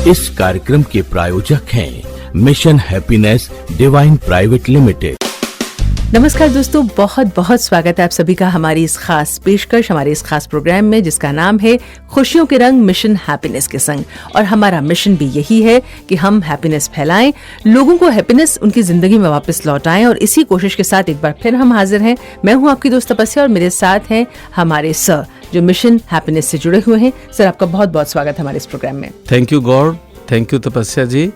इस कार्यक्रम के प्रायोजक हैं mission happiness divine private limited. नमस्कार दोस्तों, बहुत बहुत स्वागत है आप सभी का हमारी इस खास पेशकश, हमारे इस खास प्रोग्राम में जिसका नाम है खुशियों के रंग मिशन हैप्पीनेस के संग। और हमारा मिशन भी यही है कि हम हैप्पीनेस फैलाएं, लोगों को हैप्पीनेस उनकी जिंदगी में वापस लौटाएं। और इसी कोशिश के साथ एक बार फिर हम हाजिर हैं। मैं हूं आपकी दोस्त तपस्या और मेरे साथ हैं हमारे सर जो मिशन हैप्पीनेस से जुड़े हुए हैं। सर, आपका बहुत बहुत स्वागत है हमारे इस प्रोग्राम में। Thank you God, thank you तपस्या जी,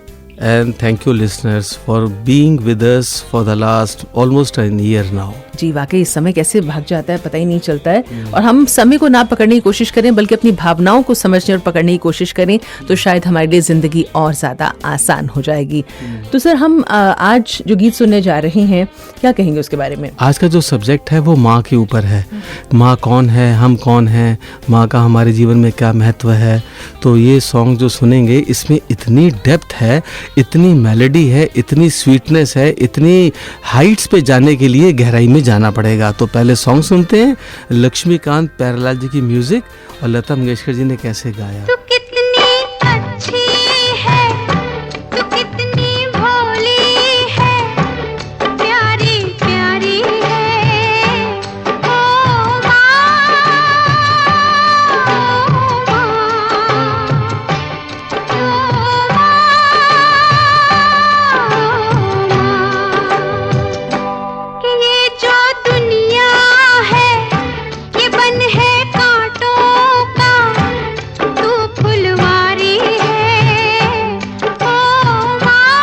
and thank you listeners for being with us for the last almost a year now. जी वाकई इस समय कैसे भाग जाता है पता ही नहीं चलता है। और हम समय को ना पकड़ने की कोशिश करें बल्कि अपनी भावनाओं को समझने और पकड़ने की कोशिश करें तो शायद हमारे लिए जिंदगी और ज्यादा आसान हो जाएगी। तो सर, हम आज जो गीत सुनने जा रहे हैं क्या कहेंगे उसके बारे में? आज का जो सब्जेक्ट है वो माँ के ऊपर है। माँ कौन है, हम कौन हैं, माँ का हमारे जीवन में क्या महत्व है। तो ये सॉन्ग जो सुनेंगे इसमें इतनी डेप्थ है, इतनी मेलोडी है, इतनी स्वीटनेस है, इतनी हाइट्स पे जाने के लिए गहराई में जाना पड़ेगा। तो पहले सॉन्ग सुनते हैं, लक्ष्मीकांत प्यारेलाल जी की म्यूजिक और लता मंगेशकर जी ने कैसे गाया। तू कितनी अच्छी है, तू कितनी भोली है, प्यारी प्यारी है ओ माँ, कि ये जो दुनिया है ये बन है कांटों का, तू फुलवारी है ओ माँ,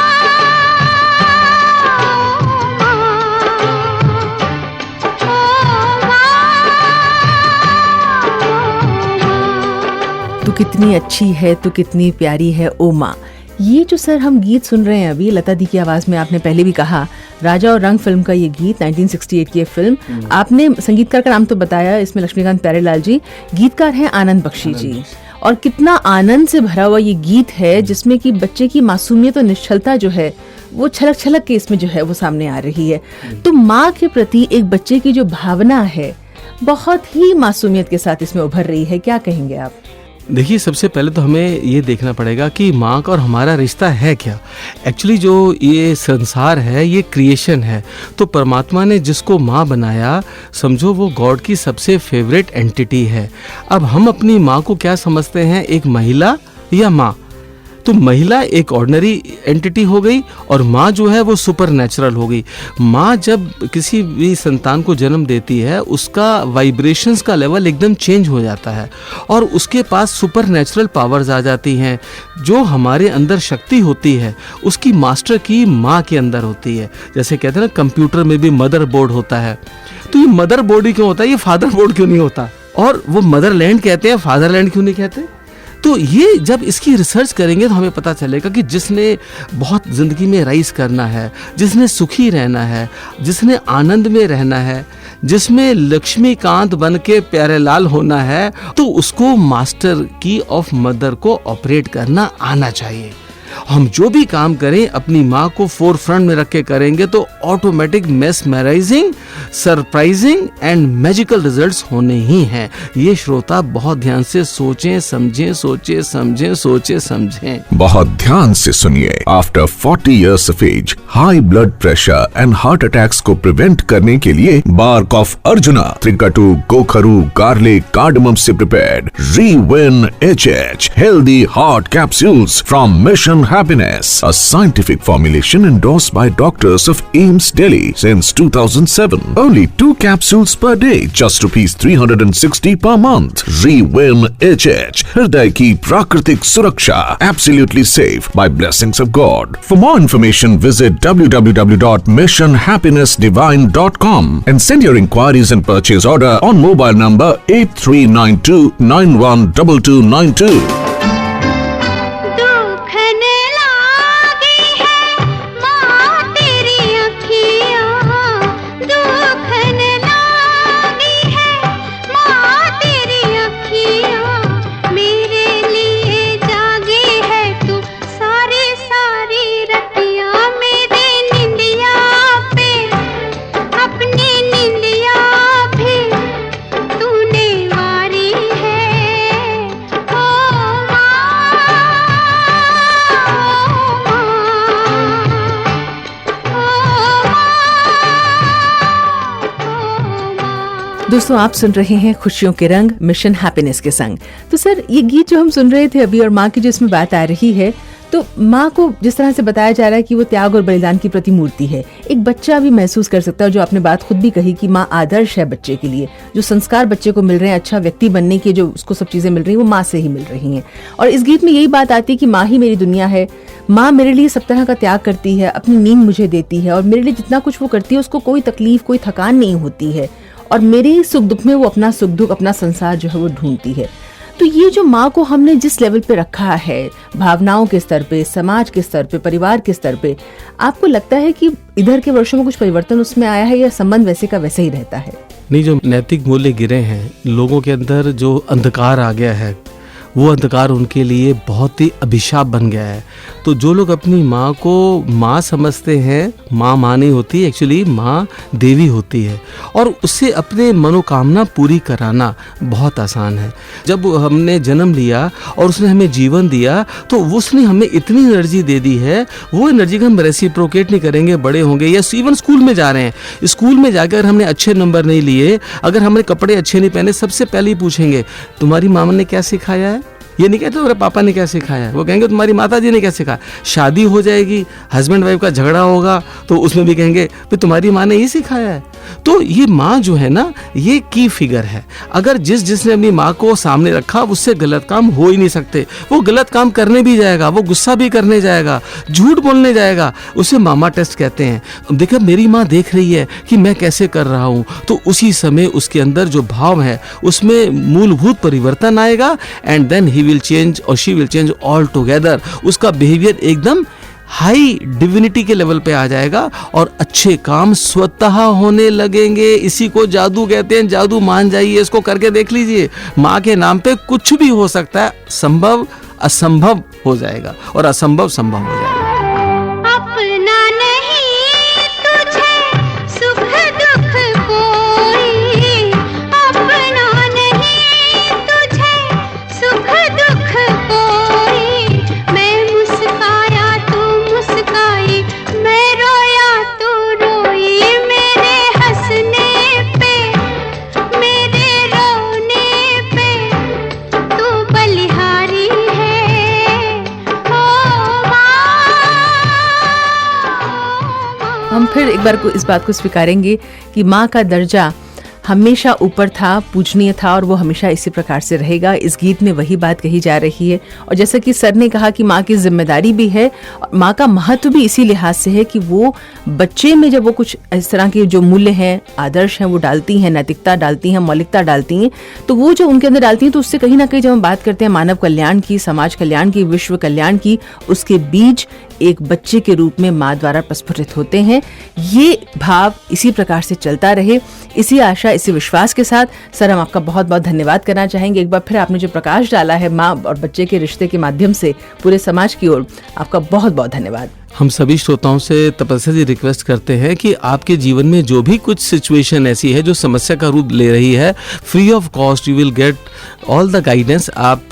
तू कितनी अच्छी है, तू कितनी प्यारी है ओ माँ। ये जो सर हम गीत सुन रहे हैं अभी लता दी की आवाज में, आपने पहले भी कहा राजा और रंग फिल्म का ये गीत 1968 की फिल्म। आपने संगीतकार का नाम तो बताया, इसमें लक्ष्मीकांत प्यारेलाल जी, गीतकार हैं आनंद बख्शी जी। और कितना आनंद से भरा हुआ ये गीत है जिसमें कि बच्चे की मासूमियत और निश्चलता जो है वो छलक छलक के इसमें जो है वो सामने आ रही है। तो माँ के प्रति एक बच्चे की जो भावना है बहुत ही मासूमियत के साथ इसमें उभर रही है। क्या कहेंगे आप? देखिए, सबसे पहले तो हमें ये देखना पड़ेगा कि माँ का और हमारा रिश्ता है क्या। एक्चुअली जो ये संसार है ये क्रिएशन है। तो परमात्मा ने जिसको माँ बनाया समझो वो गॉड की सबसे फेवरेट एंटिटी है। अब हम अपनी माँ को क्या समझते हैं, एक महिला या माँ। तो महिला एक ऑर्डिनरी एंटिटी हो गई और माँ जो है वो सुपर नेचुरल हो गई। माँ जब किसी भी संतान को जन्म देती है उसका वाइब्रेशंस का लेवल एकदम चेंज हो जाता है और उसके पास सुपर नेचुरल पावर्स आ जाती हैं। जो हमारे अंदर शक्ति होती है उसकी मास्टर की माँ के अंदर होती है। जैसे कहते हैं ना, कंप्यूटर में भी मदर बोर्ड होता है। तो ये मदर बोर्ड ही क्यों होता है, ये फादर बोर्ड क्यों नहीं होता? और वो मदरलैंड कहते हैं, फादरलैंड क्यों नहीं कहते? तो ये जब इसकी रिसर्च करेंगे तो हमें पता चलेगा कि जिसने बहुत ज़िंदगी में राइज करना है, जिसने सुखी रहना है, जिसने आनंद में रहना है, जिसमें लक्ष्मीकांत बन के प्यारेलाल होना है, तो उसको मास्टर की ऑफ मदर को ऑपरेट करना आना चाहिए। हम जो भी काम करें अपनी माँ को फोर फ्रंट में रख के करेंगे तो automatic mesmerising, surprising and magical results होने ही हैं। ये श्रोता बहुत ध्यान से सोचें, समझें, सोचें, समझें, सोचें, समझें। बहुत ध्यान से सुनिए। After 40 years of age, high blood pressure and heart attacks को प्रिवेंट करने के लिए बार्क ऑफ अर्जुना, त्रिकटु, गोखरू, गार्लिक, कार्डमम से प्रिपेयर्ड रीविन HH healthy heart capsules from mission Happiness, a scientific formulation endorsed by doctors of AIIMS Delhi since 2007. Only 2 capsules per day, just ₹360 per month. Rewin HH, हृदय की प्राकृतिक सुरक्षा, absolutely safe by blessings of God. For more information, visit www.missionhappinessdivine.com and send your inquiries and purchase order on mobile number 8392912292. अपनी निंदिया भी तूने वारी है ओ दोस्तों आप सुन रहे हैं खुशियों के रंग मिशन हैप्पीनेस के संग। तो सर ये गीत जो हम सुन रहे थे अभी और माँ की जो इसमें बात आ रही है, तो माँ को जिस तरह से बताया जा रहा है कि वो त्याग और बलिदान की प्रतिमूर्ति है, एक बच्चा भी महसूस कर सकता है। जो आपने बात खुद भी कही कि माँ आदर्श है बच्चे के लिए, जो संस्कार बच्चे को मिल रहे हैं, अच्छा व्यक्ति बनने के जो उसको सब चीजें मिल रही हैं वो माँ से ही मिल रही हैं। और इस गीत में यही बात आती है कि माँ ही मेरी दुनिया है, माँ मेरे लिए सब तरह का त्याग करती है, अपनी नींद मुझे देती है और मेरे लिए जितना कुछ वो करती है उसको कोई तकलीफ कोई थकान नहीं होती है, और मेरे सुख दुख में वो अपना सुख दुख अपना संसार जो है वो ढूंढती है। तो ये जो माँ को हमने जिस लेवल पे रखा है, भावनाओं के स्तर पे, समाज के स्तर पे, परिवार के स्तर पे, आपको लगता है कि इधर के वर्षों में कुछ परिवर्तन उसमें आया है या संबंध वैसे का वैसे ही रहता है? नहीं, जो नैतिक मूल्य गिरे हैं, लोगों के अंदर जो अंधकार आ गया है, वो अंधकार उनके लिए बहुत ही अभिशाप बन गया है। तो जो लोग अपनी माँ को माँ समझते हैं, माँ नहीं होती, एक्चुअली माँ देवी होती है, और उससे अपने मनोकामना पूरी कराना बहुत आसान है। जब हमने जन्म लिया और उसने हमें जीवन दिया, तो उसने हमें इतनी एनर्जी दे दी है, वो एनर्जी का हम रेसिप्रोकेट नहीं करेंगे, बड़े होंगे या इवन स्कूल में जा रहे हैं, स्कूल में जाकर हमने अच्छे नंबर नहीं लिए, अगर हमने कपड़े अच्छे नहीं पहने, सबसे पहले ही पूछेंगे तुम्हारी मामा ने क्या सिखाया है। ये नहीं कहते तुम्हारे पापा ने क्या सिखाया है, वो कहेंगे तुम्हारी माता जी ने क्या सिखाया। शादी हो जाएगी, हस्बैंड वाइफ का झगड़ा होगा, तो उसमें भी कहेंगे तो तुम्हारी माँ ने ये सिखाया है। तो ये माँ जो है ना, ये की फिगर है। अगर जिसने अपनी माँ को सामने रखा, उससे गलत काम हो ही नहीं सकते। वो गलत काम करने भी जाएगा, वो गुस्सा भी करने जाएगा, झूठ बोलने जाएगा, उसे मामा टेस्ट कहते हैं। देखो मेरी माँ देख रही है कि मैं कैसे कर रहा हूँ, तो उसी समय उसके अंदर जो भाव है उसमें मूलभूत परिवर्तन आएगा, and then he will change और she will change all together. उसका बिहेवियर एकदम हाई डिविनिटी के लेवल पे आ जाएगा और अच्छे काम स्वतः होने लगेंगे। इसी को जादू कहते हैं। जादू मान जाइए, इसको करके देख लीजिए। माँ के नाम पे कुछ भी हो सकता है, संभव असंभव हो जाएगा और असंभव संभव हो जाएगा। अपना नहीं तुझे सुख दुख कोई, अपना नहीं तुझे सुख दुख कोई। मैं मुस्काया तू मुस्काई, मैं रोया तू रोई। मेरे हंसने पे मेरे रोने पे तू बलिहारी है। ओ हम फिर एक बार इस बात को स्वीकारेंगे कि माँ का दर्जा हमेशा ऊपर था, पूजनीय था, और वो हमेशा इसी प्रकार से रहेगा। इस गीत में वही बात कही जा रही है। और जैसा कि सर ने कहा कि माँ की जिम्मेदारी भी है, और माँ का महत्व भी इसी लिहाज से है कि वो बच्चे में जब वो कुछ इस तरह के जो मूल्य हैं, आदर्श हैं, वो डालती हैं, नैतिकता डालती हैं, मौलिकता डालती हैं, तो वो जो उनके अंदर डालती हैं, तो उससे कहीं ना कहीं जब हम बात करते हैं मानव कल्याण की, समाज कल्याण की, विश्व कल्याण की, उसके बीज एक बच्चे के रूप में माँ द्वारा प्रस्फुटित होते हैं। ये भाव इसी प्रकार से चलता रहे, इसी आशा, इसी विश्वास के साथ सर हम आपका बहुत बहुत धन्यवाद करना चाहेंगे। एक बार फिर आपने जो प्रकाश डाला है माँ और बच्चे के रिश्ते के माध्यम से पूरे समाज की ओर, आपका बहुत बहुत धन्यवाद। हम सभी श्रोताओं से तपस्या जी रिक्वेस्ट करते हैं कि आपके जीवन में जो भी कुछ सिचुएशन ऐसी है जो समस्या का रूप ले रही है, free of cost you will get all the guidance. आप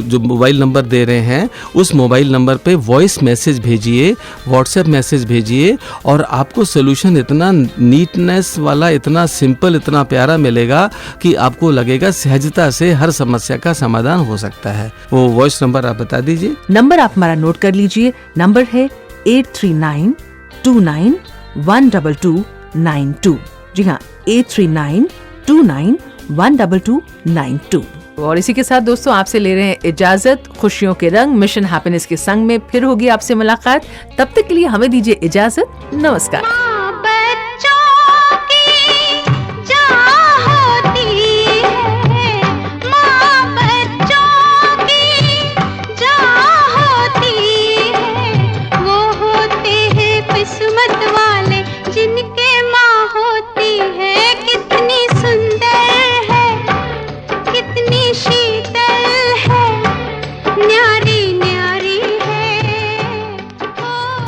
जो मोबाइल नंबर दे रहे हैं, उस मोबाइल नंबर पे वॉइस मैसेज भेजिए, व्हाट्सएप मैसेज भेजिए, और आपको सोल्यूशन इतना नीटनेस वाला, इतना सिंपल, इतना प्यारा मिलेगा कि आपको लगेगा सहजता से हर समस्या का समाधान हो सकता है। वो वॉइस नंबर आप बता दीजिए। नंबर आप हमारा नोट कर लीजिए। नंबर है 8392912292। जी हाँ, 8392912292। और इसी के साथ दोस्तों आपसे ले रहे हैं इजाजत। खुशियों के रंग मिशन हैप्पीनेस के संग में फिर होगी आपसे मुलाकात। तब तक के लिए हमें दीजिए इजाजत। नमस्कार।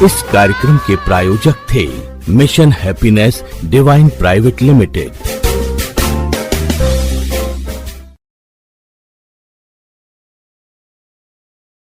इस कार्यक्रम के प्रायोजक थे mission happiness divine private limited.